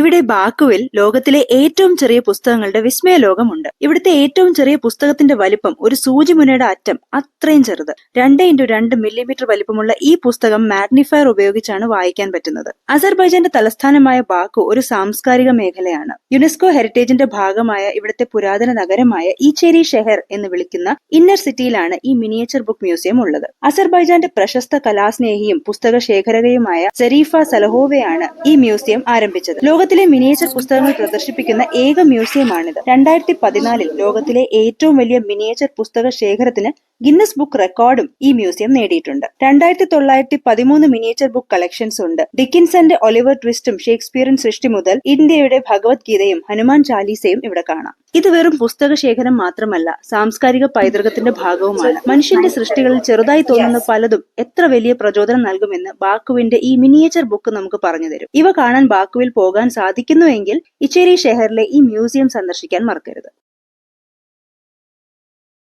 ഇവിടെ ബാക്കുവിൽ ലോകത്തിലെ ഏറ്റവും ചെറിയ പുസ്തകങ്ങളുടെ വിസ്മയ ലോകമുണ്ട്. ഇവിടുത്തെ ഏറ്റവും ചെറിയ പുസ്തകത്തിന്റെ വലിപ്പം ഒരു സൂചിമുനയുടെ അറ്റം അത്രയും ചെറുത്. 2x2 മില്ലിമീറ്റർ വലിപ്പമുള്ള ഈ പുസ്തകം മാഗ്നിഫയർ ഉപയോഗിച്ചാണ് വായിക്കാൻ പറ്റുന്നത്. അസർബൈജാന്റെ തലസ്ഥാനമായ ബാക്കു ഒരു സാംസ്കാരിക മേഖലയാണ്. യുനെസ്കോ ഹെറിറ്റേജിന്റെ ഭാഗമായ ഇവിടുത്തെ പുരാതന നഗരമായ ഈച്ചേരി ഷെഹർ എന്ന് വിളിക്കുന്ന ഇന്നർ സിറ്റിയിലാണ് ഈ മിനിയേച്ചർ ബുക്ക് മ്യൂസിയം ഉള്ളത്. അസർബൈജാന്റെ പ്രശസ്ത കലാസ്നേഹിയും പുസ്തക ശേഖരകയുമായ സരീഫ സലഹോവയാണ് ഈ മ്യൂസിയം ആരംഭിച്ചത്. ലോകത്തിലെ മിനിയേച്ചർ പുസ്തകങ്ങൾ പ്രദർശിപ്പിക്കുന്ന ഏക മ്യൂസിയമാണിത്. 2014 ലോകത്തിലെ ഏറ്റവും വലിയ മിനിയേച്ചർ പുസ്തക ശേഖരത്തിന് ഗിന്നസ് ബുക്ക് റെക്കോർഡും ഈ മ്യൂസിയം നേടിയിട്ടുണ്ട്. 2913 മിനിയേച്ചർ ബുക്ക് കളക്ഷൻസ് ഉണ്ട്. ഡിക്കിൻസന്റെ ഒലിവർ ട്വിസ്റ്റും ഷേക്സ്പിയറിൻ സൃഷ്ടി മുതൽ ഇന്ത്യയുടെ ഭഗവത്ഗീതയും ഹനുമാൻ ചാലീസയും ഇവിടെ കാണാം. ഇത് വെറും പുസ്തക ശേഖരം മാത്രമല്ല, സാംസ്കാരിക പൈതൃകത്തിന്റെ ഭാഗവുമാണ്. മനുഷ്യന്റെ സൃഷ്ടികളിൽ ചെറുതായി തോന്നുന്ന പലതും എത്ര വലിയ പ്രചോദനം നൽകുമെന്ന് ബാക്കുവിന്റെ ഈ മിനിയേച്ചർ ബുക്ക് നമുക്ക് പറഞ്ഞു തരും. ഇവ കാണാൻ ബാക്കുവിൽ പോകാൻ സാധിക്കുന്നുവെങ്കിൽ ഇച്ചേരി ഷെഹറിലെ ഈ മ്യൂസിയം സന്ദർശിക്കാൻ മറക്കരുത്.